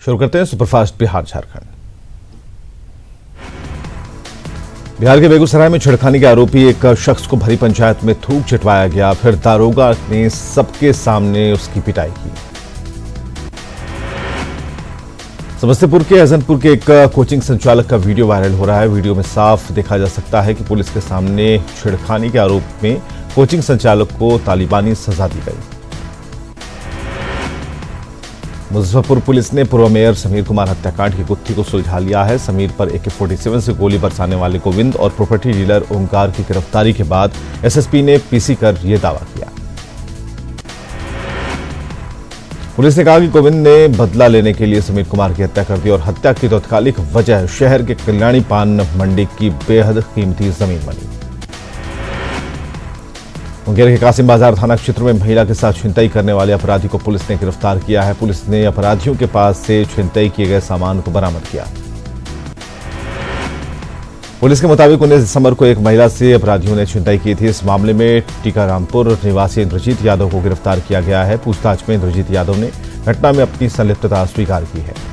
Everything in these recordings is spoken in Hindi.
शुरू करते हैं सुपरफास्ट बिहार झारखंड। बिहार के बेगूसराय में छेड़खानी के आरोपी एक शख्स को भरी पंचायत में थूक छिटवाया गया, फिर दारोगा ने सबके सामने उसकी पिटाई की। समस्तीपुर के हसनपुर के एक कोचिंग संचालक का वीडियो वायरल हो रहा है। वीडियो में साफ देखा जा सकता है कि पुलिस के सामने छेड़खानी के आरोप में कोचिंग संचालक को तालिबानी सजा दी गई। मुजफ्फरपुर पुलिस ने पूर्व मेयर समीर कुमार हत्याकांड की गुत्थी को सुलझा लिया है। समीर पर AK-47 से गोली बरसाने वाले गोविंद और प्रॉपर्टी डीलर ओंकार की गिरफ्तारी के बाद SSP ने PC कर यह दावा किया। पुलिस ने कहा कि गोविंद ने बदला लेने के लिए समीर कुमार की हत्या कर दी और हत्या की तात्कालिक वजह शहर के कल्याणी पान मंडी की बेहद कीमती जमीन बनी। मुंगेर के कासिम बाजार थाना क्षेत्र में महिला के साथ छिनतई करने वाले अपराधी को पुलिस ने गिरफ्तार किया है। पुलिस ने अपराधियों के पास से छिनतई किए गए सामान को बरामद किया। पुलिस के मुताबिक 19 दिसंबर को एक महिला से अपराधियों ने छिनतई की थी। इस मामले में टीकारामपुर निवासी इंद्रजीत यादव को गिरफ्तार किया गया है। पूछताछ में इंद्रजीत यादव ने घटना में अपनी संलिप्तता स्वीकार की है।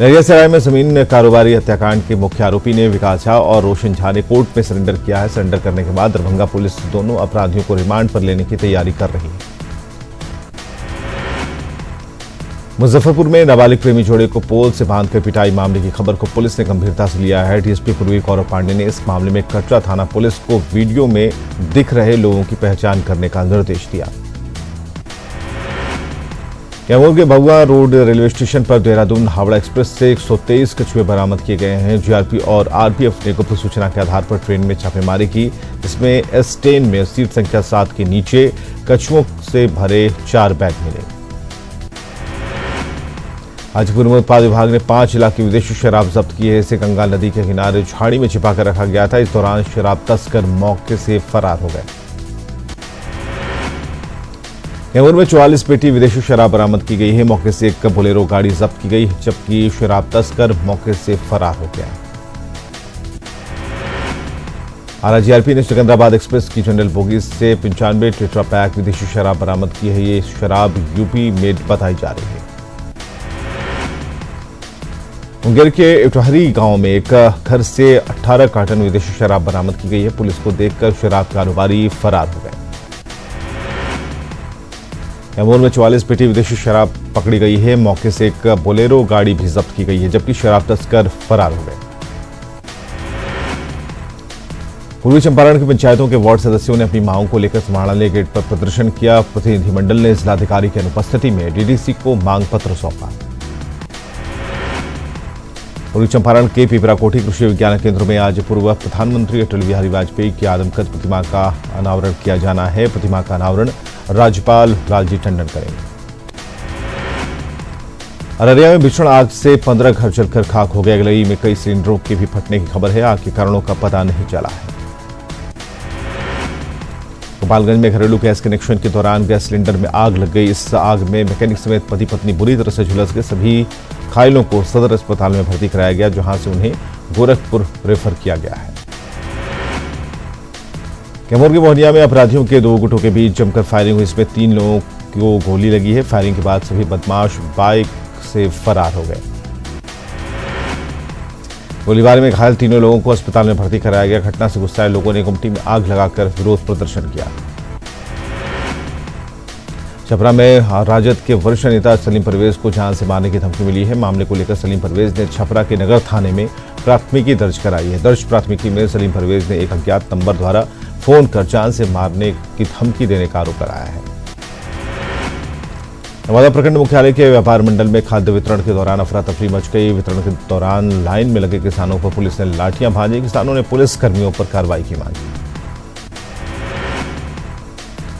लहरियासराय में जमीन कारोबारी हत्याकांड के मुख्य आरोपी ने विकास झा और रोशन झा ने कोर्ट में सरेंडर किया है। सरेंडर करने के बाद दरभंगा पुलिस दोनों अपराधियों को रिमांड पर लेने की तैयारी कर रही है। मुजफ्फरपुर में नाबालिग प्रेमी जोड़े को पोल से बांधकर पिटाई मामले की खबर को पुलिस ने गंभीरता से लिया है। डीएसपी पूर्वी गौरव पांडे ने इस मामले में कटरा थाना पुलिस को वीडियो में दिख रहे लोगों की पहचान करने का निर्देश दिया। कैमूर के भगवा रोड रेलवे स्टेशन पर देहरादून हावड़ा एक्सप्रेस से 123 कछुए बरामद किए गए हैं। जीआरपी और आरपीएफ ने गुप्त सूचना के आधार पर ट्रेन में छापेमारी की, जिसमें S10 में सीट संख्या 7 के नीचे कछुओं से भरे 4 बैग मिले। हाजीपुर में उत्पाद विभाग ने 5 लाख की विदेशी शराब जब्त की है। इसे गंगा नदी के किनारे झाड़ी में छिपाकर रखा गया था। इस दौरान शराब तस्कर मौके से फरार हो गए। कैमूर में 44 पेटी विदेशी शराब बरामद की गई है। मौके से एक बोलेरो गाड़ी जब्त की गई, जबकि शराब तस्कर मौके से फरार हो गया। आरा जीआरपी ने सिकंदराबाद एक्सप्रेस की जनरल बोगी से 95 टेट्रा पैक विदेशी शराब बरामद की है। ये शराब यूपी मेड बताई जा रही है। मुंगेर के इटहरी गांव में एक घर से 18 कार्टन विदेशी शराब बरामद की गई है। पुलिस को देखकर शराब कारोबारी फरार हो गए। कैमूर में 44 पेटी विदेशी शराब पकड़ी गई है। मौके से एक बोलेरो गाड़ी भी जब्त की गई है, जबकि शराब तस्कर फरार हो गए। पूर्वी चंपारण की पंचायतों के वार्ड सदस्यों ने अपनी मांगों को लेकर समाहरणालय गेट पर प्रदर्शन किया। प्रतिनिधिमंडल ने जिलाधिकारी की अनुपस्थिति में डीडीसी को मांग पत्र सौंपा। पूर्वी चंपारण के पिपराकोठी कृषि विज्ञान केंद्र में आज पूर्व प्रधानमंत्री अटल बिहारी वाजपेयी की आदमकद प्रतिमा का अनावरण किया जाना है। प्रतिमा का अनावरण राज्यपाल लालजी टंडन करेंगे। अररिया में भीषण आग से 15 घर जलकर खाक हो गए। अगलई में कई सिलेंडरों के भी फटने की खबर है। आग के कारणों का पता नहीं चला है। गोपालगंज में घरेलू गैस कनेक्शन के दौरान गैस सिलेंडर में आग लग गई। इस आग में मैकेनिक समेत पति पत्नी बुरी तरह से झुलस गए। सभी घायलों को सदर अस्पताल में भर्ती कराया गया, जहां से उन्हें गोरखपुर रेफर किया गया है। कैमूर के मोहनिया में अपराधियों के 2 गुटों के बीच जमकर फायरिंग हुई। इसमें 3 लोगों को गोली लगी है। फायरिंग के बाद सभी बदमाश बाइक से फरार हो गए। गोलीबारी में घायल तीनों लोगों को अस्पताल में भर्ती कराया गया। घटना से गुस्साए लोगों ने गुमटी में आग लगाकर विरोध प्रदर्शन किया। छपरा में राजद के वरिष्ठ नेता सलीम परवेज को जान से मारने की धमकी मिली है। मामले को लेकर सलीम परवेज ने छपरा के नगर थाने में प्राथमिकी दर्ज कराई है। दर्ज प्राथमिकी में सलीम परवेज ने एक अज्ञात नंबर द्वारा फोन कर जान से मारने की धमकी देने का आरोप लगाया है। नवादा प्रखंड मुख्यालय के व्यापार मंडल में खाद्य वितरण के दौरान अफरा तफरी मच गई। वितरण के दौरान लाइन में लगे किसानों पर पुलिस ने लाठियां भांजी। किसानों ने पुलिस कर्मियों पर कार्रवाई की मांगी।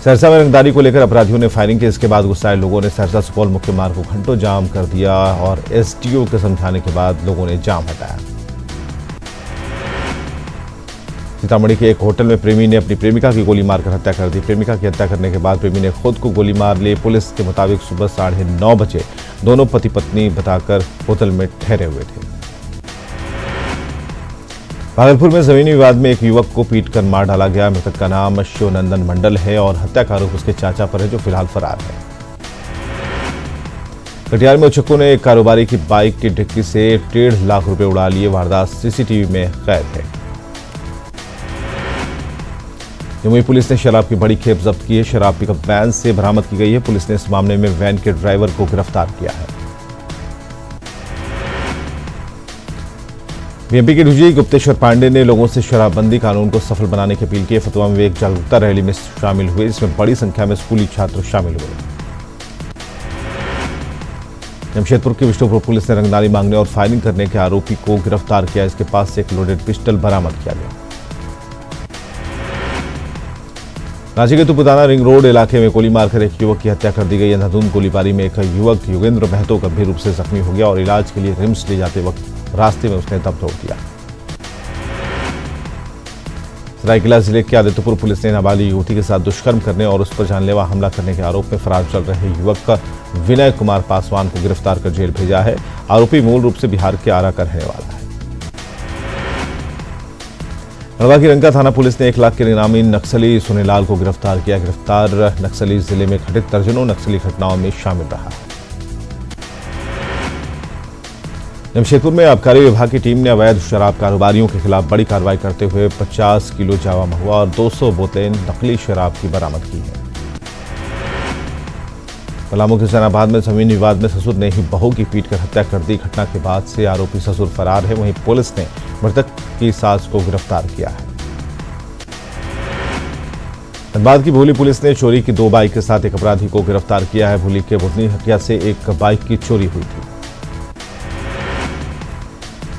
सहरसा में रंगदारी को लेकर अपराधियों ने फायरिंग की। इसके बाद गुस्साए लोगों ने सहरसा सुपौल मुख्य मार्ग को घंटों जाम कर दिया और एसडीओ के समझाने के बाद लोगों ने जाम हटाया। सीतामढ़ी के एक होटल में प्रेमी ने अपनी प्रेमिका की गोली मारकर हत्या कर दी। प्रेमिका की हत्या करने के बाद प्रेमी ने खुद को गोली मार ली। पुलिस के मुताबिक सुबह 9:30 बजे दोनों पति पत्नी बताकर होटल में ठहरे हुए थे। भागलपुर में जमीनी विवाद में एक युवक को पीटकर मार डाला गया। मृतक का नाम शिवनंदन मंडल है और हत्या का आरोप उसके चाचा पर है, जो फिलहाल फरार है। कटिहार में उचक्कों ने एक कारोबारी की बाइक की डिक्की से 1.5 लाख रुपए उड़ा लिए। वारदात सीसीटीवी में कैद है। जमुई पुलिस ने शराब की बड़ी खेप जब्त की है। शराब पिकअप वैन से बरामद की गई है। पुलिस ने इस मामले में वैन के ड्राइवर को गिरफ्तार किया है। बीएमपी के डीजी गुप्तेश्वर पांडे ने लोगों से शराबबंदी कानून को सफल बनाने की अपील की। फतवा में वे एक जागरूकता रैली में शामिल हुए, जिसमें बड़ी संख्या में स्कूली छात्र शामिल हुए। जमशेदपुर की विष्णुपुर पुलिस ने रंगदारी मांगने और फायरिंग करने के आरोपी को गिरफ्तार किया। इसके पास से एक लोडेड पिस्टल बरामद किया गया। रांची के तुपुदाना रिंग रोड इलाके में गोली मारकर एक युवक की हत्या कर दी गई। अंधाधुंध गोलीबारी में एक युवक योगेंद्र महतो गंभीर रूप से जख्मी हो गया और इलाज के लिए रिम्स ले जाते वक्त रास्ते में उसने दम तोड़ दिया। सरायकेला जिले के आदित्यपुर पुलिस ने नाबालिग युवती के साथ दुष्कर्म करने और उस पर जानलेवा हमला करने के आरोप में फरार चल रहे युवक विनय कुमार पासवान को गिरफ्तार कर जेल भेजा है। आरोपी मूल रूप से बिहार के आरा का रहने वाला है। गढ़वा की रंका थाना पुलिस ने 1 लाख के इनामी नक्सली सुनीलाल को गिरफ्तार किया। गिरफ्तार नक्सली जिले में घटित दर्जनों नक्सली घटनाओं में शामिल रहा। जमशेदपुर में आबकारी विभाग की टीम ने अवैध शराब कारोबारियों के खिलाफ बड़ी कार्रवाई करते हुए 50 किलो जावा महुआ और 200 बोतलें नकली शराब की बरामद की है। पलामू के हुसैनाबाद में जमीन विवाद में ससुर ने ही बहू की पीटकर हत्या कर दी। घटना के बाद से आरोपी ससुर फरार है। वहीं पुलिस ने मृतक की सास को गिरफ्तार किया है। धनबाद की भूली पुलिस ने चोरी की 2 बाइक के साथ एक अपराधी को गिरफ्तार किया है। भूली के बुधनी हटिया से एक बाइक की चोरी हुई थी।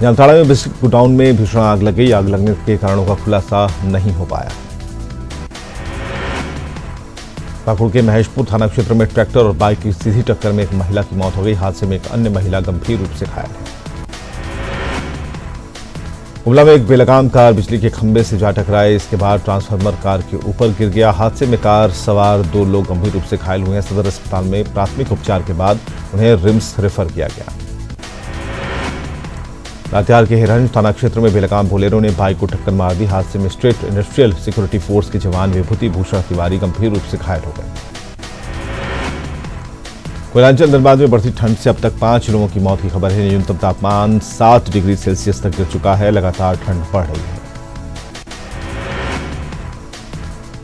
जामताड़ा में बिस्किट गोडाउन में भीषण आग लग गई। आग लगने के कारणों का खुलासा नहीं हो पाया। पाकुड़ के महेशपुर थाना क्षेत्र में ट्रैक्टर और बाइक की सीधी टक्कर में एक महिला की मौत हो गई। हादसे में एक अन्य महिला गंभीर रूप से घायल है। गुमला में एक बेलगाम कार बिजली के खंभे से जा टकराई। इसके बाद ट्रांसफार्मर कार के ऊपर गिर गया। हादसे में कार सवार 2 लोग गंभीर रूप से घायल हुए हैं। सदर अस्पताल में प्राथमिक उपचार के बाद उन्हें रिम्स रेफर किया गया। लातेहार के हिरंज थाना क्षेत्र में बेलगाम बोलेरो ने बाइक को टक्कर मार दी। हादसे में स्टेट इंडस्ट्रियल सिक्योरिटी फोर्स के जवान विभूति भूषण तिवारी गंभीर रूप से घायल हो गए। कोयलांचल धनबाद में बढ़ती ठंड से अब तक 5 लोगों की मौत की खबर है। न्यूनतम तापमान 7 डिग्री सेल्सियस तक गिर चुका है। लगातार ठंड बढ़ रही है।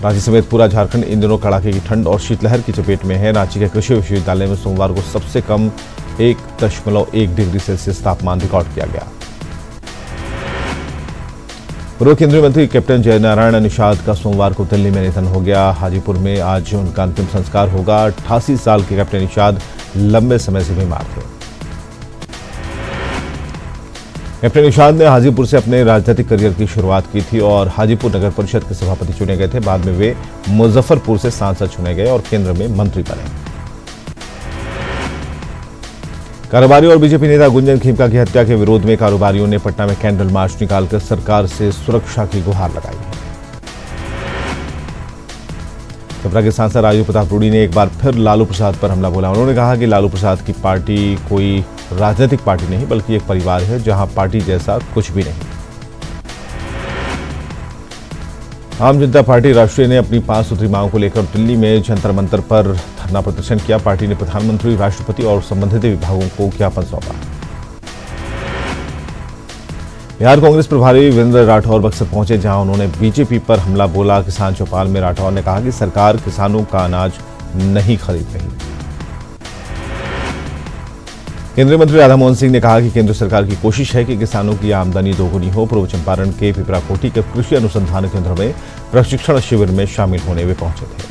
रांची समेत पूरा झारखंड इन दिनों कड़ाके की ठंड और शीतलहर की चपेट में है। रांची के कृषि विश्वविद्यालय में सोमवार को सबसे कम 1.1 डिग्री सेल्सियस तापमान रिकॉर्ड किया गया। पूर्व केंद्रीय मंत्री कैप्टन जयनारायण निषाद का सोमवार को दिल्ली में निधन हो गया। हाजीपुर में आज उनका अंतिम संस्कार होगा। 88 साल के कैप्टन निषाद लंबे समय से बीमार थे। कैप्टन निषाद ने हाजीपुर से अपने राजनीतिक करियर की शुरुआत की थी और हाजीपुर नगर परिषद के सभापति चुने गए थे। बाद में वे मुजफ्फरपुर से सांसद चुने गए और केंद्र में मंत्री बने। कारोबारी और बीजेपी नेता गुंजन खीमका की हत्या के विरोध में कारोबारियों ने पटना में कैंडल मार्च निकालकर सरकार से सुरक्षा की गुहार लगाई है। छपरा के सांसद राजू प्रताप रूडी ने एक बार फिर लालू प्रसाद पर हमला बोला। उन्होंने कहा कि लालू प्रसाद की पार्टी कोई राजनीतिक पार्टी नहीं बल्कि एक परिवार है जहां पार्टी जैसा कुछ भी नहीं। आम जनता पार्टी राष्ट्रीय ने अपनी 5 सूत्री मांगों को लेकर दिल्ली में जंतर मंतर पर धरना प्रदर्शन किया। पार्टी ने प्रधानमंत्री, राष्ट्रपति और संबंधित विभागों को ज्ञापन सौंपा। बिहार कांग्रेस प्रभारी वीरेंद्र राठौर बक्सर पहुंचे, जहां उन्होंने बीजेपी पर हमला बोला। किसान चौपाल में राठौर ने कहा कि सरकार किसानों का अनाज नहीं खरीद रही। केंद्रीय मंत्री राधामोहन सिंह ने कहा कि केंद्र सरकार की कोशिश है कि किसानों की आमदनी दोगुनी हो। पूर्व चंपारण के पिपराकोटी के कृषि अनुसंधान केंद्र में प्रशिक्षण शिविर में शामिल होने वे पहुंचे थे।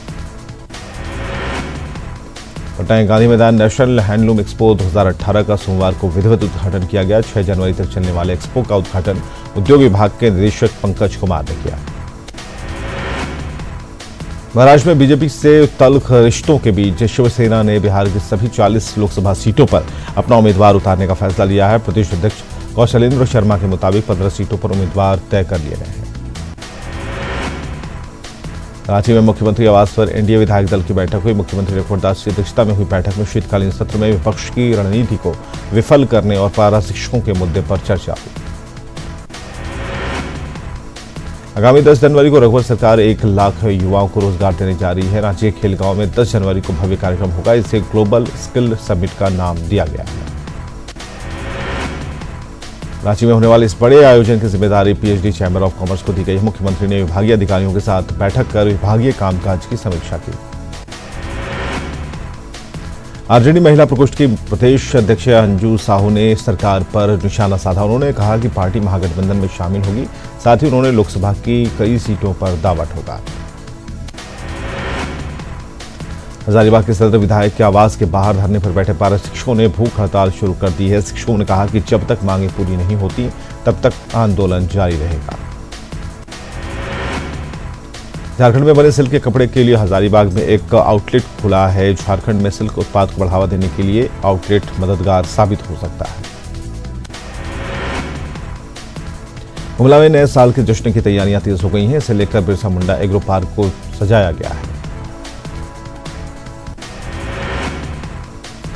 पटना गांधी मैदान नेशनल हैंडलूम एक्सपो 2018 का सोमवार को विधिवत उद्घाटन किया गया। 6 जनवरी तक चलने वाले एक्सपो का उद्घाटन उद्योग विभाग के निदेशक पंकज कुमार ने किया। महाराष्ट्र में बीजेपी से तल्ख रिश्तों के बीच शिवसेना ने बिहार की सभी 40 लोकसभा सीटों पर अपना उम्मीदवार उतारने का फैसला लिया है। प्रदेश अध्यक्ष कौशलेंद्र शर्मा के मुताबिक 15 सीटों पर उम्मीदवार तय कर लिए गए हैं। रांची में मुख्यमंत्री आवास पर एनडीए विधायक दल की बैठक हुई। मुख्यमंत्री रघुवर दास की अध्यक्षता में हुई बैठक में शीतकालीन सत्र में विपक्ष की रणनीति को विफल करने और पारा शिक्षकों के मुद्दे पर चर्चा हुई। आगामी 10 जनवरी को रघुवर सरकार 1 लाख युवाओं को रोजगार देने जा रही है। रांची के खेलगांव में 10 जनवरी को भव्य कार्यक्रम होगा। इसे ग्लोबल स्किल समिट का नाम दिया गया है। रांची में होने वाले इस बड़े आयोजन की जिम्मेदारी पीएचडी चैंबर ऑफ कॉमर्स को दी गई है। मुख्यमंत्री ने विभागीय अधिकारियों के साथ बैठक कर विभागीय कामकाज की समीक्षा की। आरजेडी महिला प्रकोष्ठ की प्रदेश अध्यक्ष अंजू साहू ने सरकार पर निशाना साधा। उन्होंने कहा कि पार्टी महागठबंधन में शामिल होगी। साथ ही उन्होंने लोकसभा की कई सीटों पर दावा ठोका। हजारीबाग के सदर विधायक के आवास के बाहर धरने पर बैठे पारा शिक्षकों ने भूख हड़ताल शुरू कर दी है। शिक्षकों ने कहा कि जब तक मांगे पूरी नहीं होती तब तक आंदोलन जारी रहेगा। झारखंड में बने सिल्क के कपड़े के लिए हजारीबाग में एक आउटलेट खुला है। झारखंड में सिल्क उत्पाद को बढ़ावा देने के लिए आउटलेट मददगार साबित हो सकता है। गुमला में नए साल के जश्न की तैयारियां तेज हो गई हैं। इसे लेकर बिरसा मुंडा एग्रो पार्क को सजाया गया है।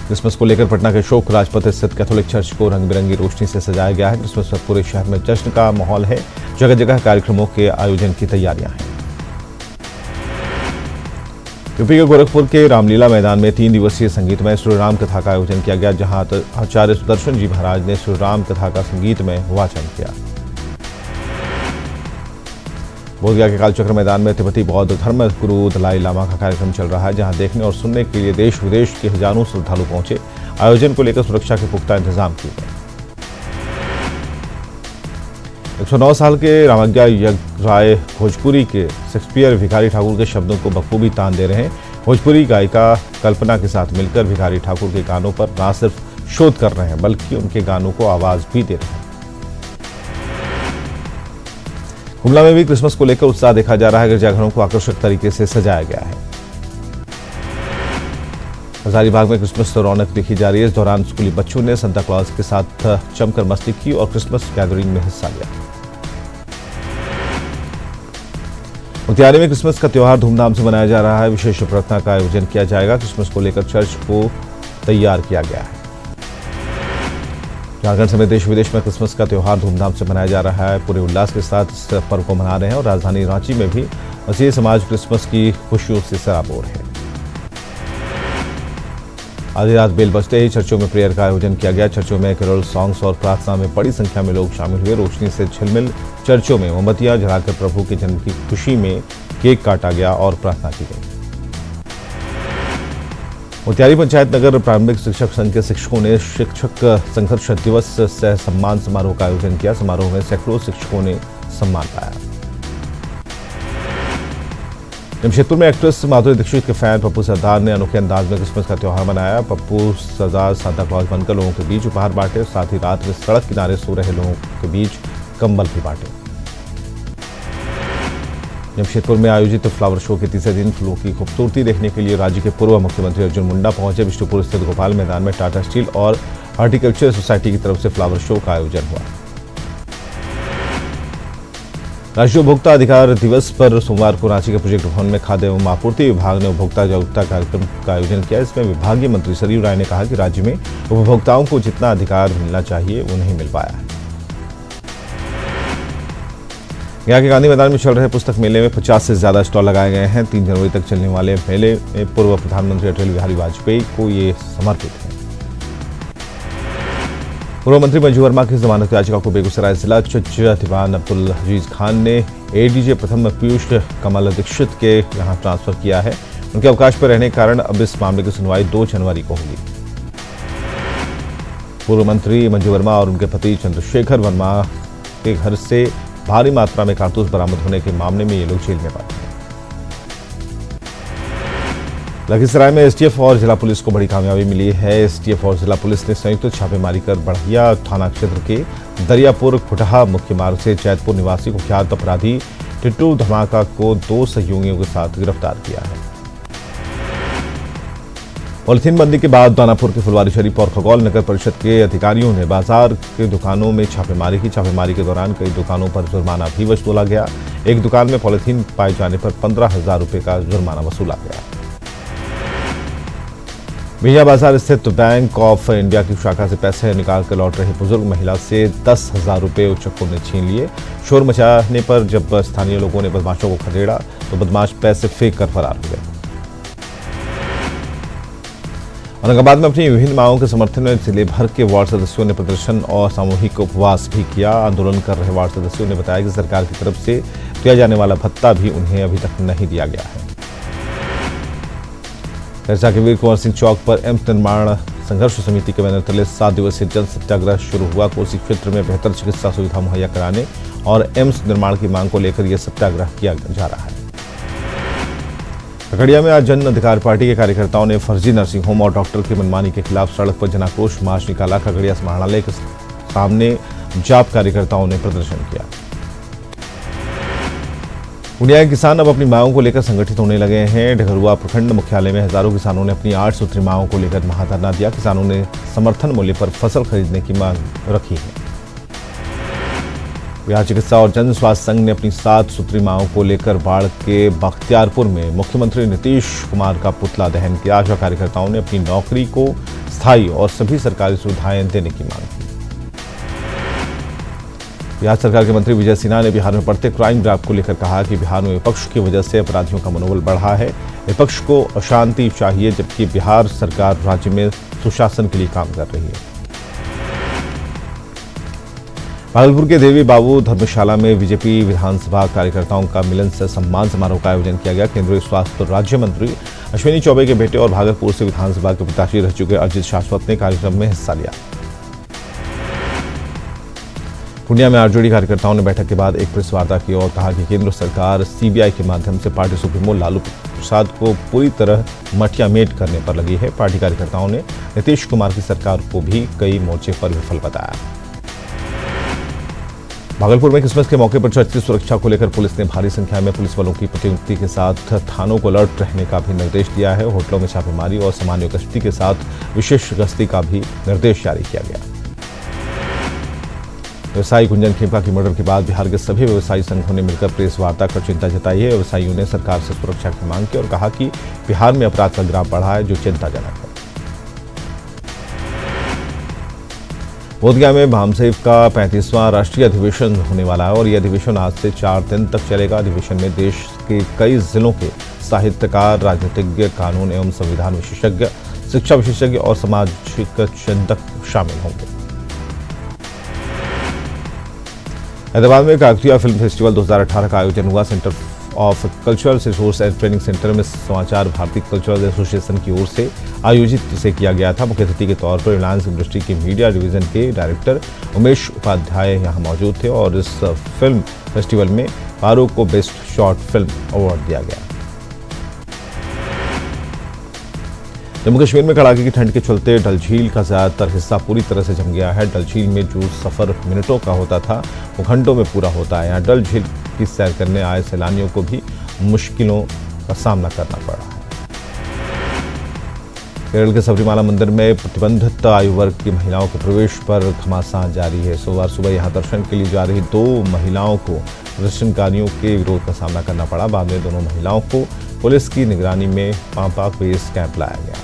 क्रिसमस को लेकर पटना के अशोक राजपथ स्थित कैथोलिक चर्च को रंग बिरंगी रोशनी से सजाया गया है। क्रिसमस पर पूरे शहर में जश्न का माहौल है। जगह जगह कार्यक्रमों के आयोजन की तैयारियां हैं। यूपी के गोरखपुर के रामलीला मैदान में 3 दिवसीय संगीतमय श्री राम कथा का आयोजन किया गया, जहां आचार्य सुदर्शन जी महाराज ने श्री राम कथा का संगीतमय वाचन किया। बोधगया के कालचक्र मैदान में तिब्बती बौद्ध धर्म गुरु दलाई लामा का कार्यक्रम चल रहा है, जहां देखने और सुनने के लिए देश विदेश के हजारों श्रद्धालु पहुंचे। आयोजन को लेकर सुरक्षा के पुख्ता इंतजाम किए गए। 109 साल के रामज्ञा यज्ञ राय भोजपुरी के शेक्सपियर भिखारी ठाकुर के शब्दों को बखूबी तान दे रहे हैं। भोजपुरी गायिका कल्पना के साथ मिलकर भिखारी ठाकुर के गानों पर न सिर्फ शोध कर रहे हैं बल्कि उनके गानों को आवाज भी दे रहे हैं। गुमला में भी क्रिसमस को लेकर उत्साह देखा जा रहा है। गिरजाघरों को आकर्षक तरीके से सजाया गया है। हजारीबाग में क्रिसमस रौनक देखी जा रही है। इस दौरान स्कूली बच्चों ने सांता क्लॉज के साथ जमकर मस्ती की और क्रिसमस गैदरिंग में हिस्सा लिया। मुतियारी में क्रिसमस का त्योहार धूमधाम से मनाया जा रहा है। विशेष प्रार्थना का आयोजन किया जाएगा। क्रिसमस को लेकर चर्च को तैयार किया गया है। झारखंड समेत देश विदेश में क्रिसमस का त्योहार धूमधाम से मनाया जा रहा है। पूरे उल्लास के साथ इस पर्व को मना रहे हैं और राजधानी रांची में भी मसीही समाज क्रिसमस की खुशियों से सराबोर है। आधी रात बेल बजते ही चर्चों में प्रेयर का आयोजन किया गया। चर्चों में कैरोल सॉन्ग्स और प्रार्थना में बड़ी संख्या में लोग शामिल हुए। रोशनी से झिलमिल चर्चों में मोमबत्तियां जलाकर प्रभु के जन्म की खुशी में केक काटा गया और प्रार्थना की गई। मुतियारी पंचायत नगर प्रारंभिक शिक्षक संघ के शिक्षकों ने शिक्षक संघर्ष दिवस सह सम्मान समारोह का आयोजन किया। समारोह में सैकड़ों शिक्षकों ने सम्मान पाया। जमशेदपुर में एक्ट्रेस माधुरी दीक्षित के फैन पप्पू सरदार ने अनोखे अंदाज में क्रिसमस का त्योहार मनाया। पप्पू सरदार सांता क्लॉज बनकर लोगों के बीच उपहार बांटे, साथ ही रात में सड़क किनारे सो रहे लोगों के बीच कंबल भी बांटे। जमशेदपुर में आयोजित फ्लावर शो के तीसरे दिन फूलों की खूबसूरती देखने के लिए राज्य के पूर्व मुख्यमंत्री अर्जुन मुंडा पहुंचे। विष्णुपुर स्थित गोपाल मैदान में टाटा स्टील और हॉर्टिकल्चर सोसाइटी की तरफ से फ्लावर शो का आयोजन हुआ। राष्ट्रीय उपभोक्ता अधिकार दिवस पर सोमवार को रांची के प्रोजेक्ट भवन में खाद्य एवं आपूर्ति विभाग ने उपभोक्ता जागरूकता कार्यक्रम का आयोजन किया। इसमें विभागीय मंत्री सरयू राय ने कहा कि राज्य में उपभोक्ताओं को जितना अधिकार मिलना चाहिए वो नहीं मिल पाया है। गया के गांधी मैदान में चल रहे पुस्तक मेले में 50 से ज्यादा स्टॉल लगाए गए हैं। 3 जनवरी तक चलने वाले मेले में पूर्व प्रधानमंत्री अटल बिहारी वाजपेयी को ये समर्पित है। पूर्व मंत्री मंजू वर्मा की जमानत याचिका को बेगूसराय जिला जज दीवान अब्दुल हजीज खान ने एडीजे प्रथम पीयूष कमल दीक्षित के यहां ट्रांसफर किया है। उनके अवकाश पर रहने के कारण अब इस मामले की सुनवाई 2 जनवरी को होगी। पूर्व मंत्री मंजू वर्मा और उनके पति चंद्रशेखर वर्मा के घर से भारी मात्रा में कारतूस बरामद होने के मामले में ये लोग जेल में बंद हैं। लखीसराय में एसटीएफ और जिला पुलिस को बड़ी कामयाबी मिली है। एसटीएफ और जिला पुलिस ने संयुक्त छापेमारी कर बढ़िया थाना क्षेत्र के दरियापुर खुटहा मुख्य मार्ग से जैतपुर निवासी कुख्यात अपराधी टिट्टू धमाका को 2 सहयोगियों के साथ गिरफ्तार किया है। पॉलिथीन बंदी के बाद दानापुर के फुलवारीशरीफ और खगौल नगर परिषद के अधिकारियों ने बाजार के दुकानों में छापेमारी की। छापेमारी के दौरान कई दुकानों पर जुर्माना भी वसूला गया। एक दुकान में पॉलिथीन पाए जाने पर 15,000 रुपए का जुर्माना वसूला गया। मियां बाजार स्थित बैंक ऑफ इंडिया की शाखा से पैसे निकाल कर लौट रही बुजुर्ग महिला से 10,000 रुपए उचक्कों ने छीन लिए। शोर मचाने पर जब स्थानीय लोगों ने बदमाशों को खदेड़ा तो बदमाश पैसे फेंक कर फरार हो गए। औरंगाबाद में अपनी विभिन्न मांगों के समर्थन में जिले भर के वार्ड सदस्यों ने प्रदर्शन और सामूहिक उपवास भी किया। आंदोलन कर रहे वार्ड सदस्यों ने बताया कि सरकार की तरफ से दिया जाने वाला भत्ता भी उन्हें अभी तक नहीं दिया गया है। खैरसा के वीर कुंवर सिंह चौक पर एम्स निर्माण संघर्ष समिति के बैनर तले 7 दिवसीय जन सत्याग्रह शुरू हुआ। कोसी क्षेत्र में बेहतर चिकित्सा सुविधा मुहैया कराने और एम्स निर्माण की मांग को लेकर यह सत्याग्रह किया जा रहा है। खगड़िया में आज जन अधिकार पार्टी के कार्यकर्ताओं ने फर्जी नर्सिंग होम और डॉक्टर की मनमानी के खिलाफ सड़क पर जनाक्रोश मार्च निकाला। खगड़िया समाहरणालय के सामने जाप कार्यकर्ताओं ने प्रदर्शन किया। उनियाई किसान अब अपनी मांगों को लेकर संगठित होने लगे हैं। ढगरुआ प्रखंड मुख्यालय में हजारों किसानों ने अपनी 8 सूत्री मांगों को लेकर महाधरना दिया। किसानों ने समर्थन मूल्य पर फसल खरीदने की मांग रखी है। बिहार चिकित्सा और जन स्वास्थ्य संघ ने अपनी 7 सूत्री मांगों को लेकर बाढ़ के बख्तियारपुर में मुख्यमंत्री नीतीश कुमार का पुतला दहन किया। आशा कार्यकर्ताओं ने अपनी नौकरी को स्थायी और सभी सरकारी सुविधाएं देने की मांग की। बिहार सरकार के मंत्री विजय सिन्हा ने बिहार में बढ़ते क्राइम ग्राफ को लेकर कहा कि बिहार में विपक्ष की वजह से अपराधियों का मनोबल बढ़ा है। विपक्ष को अशांति चाहिए, जबकि बिहार सरकार राज्य में सुशासन के लिए काम कर रही है। भागलपुर के देवी बाबू धर्मशाला में बीजेपी विधानसभा कार्यकर्ताओं का मिलन से सम्मान समारोह का आयोजन किया गया। केंद्रीय स्वास्थ्य राज्य मंत्री अश्विनी चौबे के बेटे और भागलपुर से विधानसभा के प्रत्याशी रह चुके अजित शाश्वत ने कार्यक्रम में हिस्सा लिया। पूर्णिया में आरजेडी कार्यकर्ताओं ने बैठक के बाद एक प्रेस वार्ता की और कहा कि केंद्र सरकार सीबीआई के माध्यम से पार्टी सुप्रीमो लालू प्रसाद को पूरी तरह मटियामेट करने पर लगी है। पार्टी कार्यकर्ताओं ने नीतीश कुमार की सरकार को भी कई मोर्चे पर विफल बताया। भागलपुर में क्रिसमस के मौके पर चर्च की सुरक्षा को लेकर पुलिस ने भारी संख्या में पुलिस बलों की प्रतिनियुक्ति के साथ थानों को अलर्ट रहने का भी निर्देश दिया है। होटलों में छापेमारी और सामान्य गश्ती के साथ विशेष गश्ती का भी निर्देश जारी किया गया। व्यवसायी गुंजन खेमका की मर्डर के बाद बिहार के सभी व्यवसायी संघों ने मिलकर प्रेस वार्ता कर चिंता जताई है। व्यवसायियों ने सरकार से सुरक्षा की मांग की और कहा कि बिहार में अपराध का ग्राफ बढ़ा है, जो चिंताजनक है। बोधगया में भामसेव का 35वां राष्ट्रीय अधिवेशन होने वाला है और यह अधिवेशन आज से 4 दिन तक चलेगा। अधिवेशन में देश के कई जिलों के साहित्यकार, राजनीतिज्ञ, कानून एवं संविधान विशेषज्ञ, शिक्षा विशेषज्ञ और सामाजिक चिंतक शामिल होंगे। हैदराबाद में काकतिया फिल्म फेस्टिवल 2018 का आयोजन हुआ। Centre of cultural resource and training centre में समाचार भारती कल्चरल एसोसिएशन की ओर से आयोजित इसे किया गया था। मुख्य अतिथि के तौर पर रिलायंस इंडस्ट्री के मीडिया डिवीजन के डायरेक्टर उमेश उपाध्याय यहां मौजूद थे और इस फिल्म फेस्टिवल में फारूक को बेस्ट शॉर्ट फिल्म अवार्ड दिया गया। जम्मू कश्मीर में कड़ाके की ठंड के चलते डल झील का ज्यादातर हिस्सा पूरी तरह से जम गया है। डल झील में जो सफर मिनटों का होता था वो घंटों में पूरा होता है। यहाँ डल झील की सैर करने आए सैलानियों को भी मुश्किलों का सामना करना पड़ा है। केरल के सबरीमाला मंदिर में प्रतिबंधित आयु वर्ग की महिलाओं के प्रवेश पर घमासान जारी है। सोमवार सुबह यहां दर्शन के लिए जा रही 2 महिलाओं को प्रदर्शनकारियों के विरोध का सामना करना पड़ा। बाद में दोनों महिलाओं को पुलिस की निगरानी में पांपा बेस कैंप लाया गया।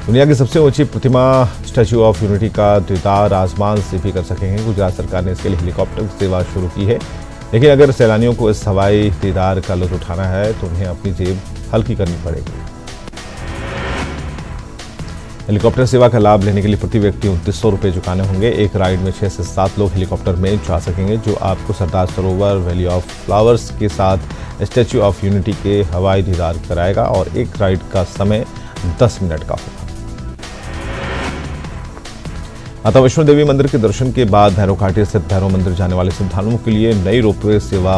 दुनिया की सबसे ऊंची प्रतिमा स्टैच्यू ऑफ यूनिटी का दीदार आसमान से भी कर सकेंगे। गुजरात सरकार ने इसके लिए हेलीकॉप्टर सेवा शुरू की है, लेकिन अगर सैलानियों को इस हवाई दीदार का लुत्फ उठाना है तो उन्हें अपनी जेब हल्की करनी पड़ेगी। हेलीकॉप्टर सेवा का लाभ लेने के लिए प्रति व्यक्ति 2900 रुपये चुकाने होंगे। एक राइड में 6 से 7 लोग हेलीकॉप्टर में जा सकेंगे, जो आपको Sardar Sarovar, valley of flowers के साथ स्टैच्यू ऑफ यूनिटी के हवाई दीदार कराएगा और एक राइड का समय 10 मिनट का होगा। माता वैष्णो देवी मंदिर के दर्शन के बाद भैरव घाटी स्थित भैरव मंदिर जाने वाले श्रद्धालुओं के लिए नई रोपवे सेवा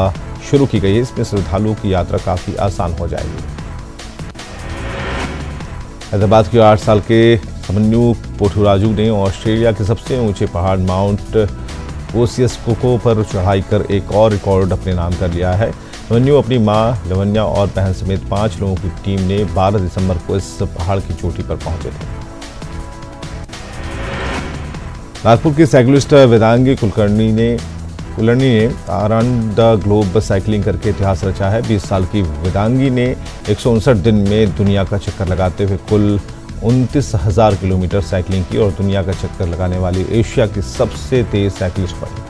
शुरू की गई है। इसमें श्रद्धालुओं की यात्रा काफी आसान हो जाएगी। हैदराबाद के 8 साल के समन्यु पोठुराजू ने ऑस्ट्रेलिया के सबसे ऊंचे पहाड़ माउंट कोसियस्कोको पर चढ़ाई कर एक और रिकॉर्ड अपने नाम कर लिया है। समन्यु अपनी मां लवन्या और बहन समेत 5 लोगों की टीम ने 12 दिसंबर को इस पहाड़ की चोटी पर पहुंचे थे। नागपुर की साइक्लिस्ट वेदांगी कुलकर्णी ने कुलकर्णी ने अराउंड द ग्लोब साइकिलिंग करके इतिहास रचा है। 20 साल की वेदांगी ने 159 दिन में दुनिया का चक्कर लगाते हुए कुल 29,000 किलोमीटर साइकिलिंग की और दुनिया का चक्कर लगाने वाली एशिया की सबसे तेज साइकिलिस्ट बनी।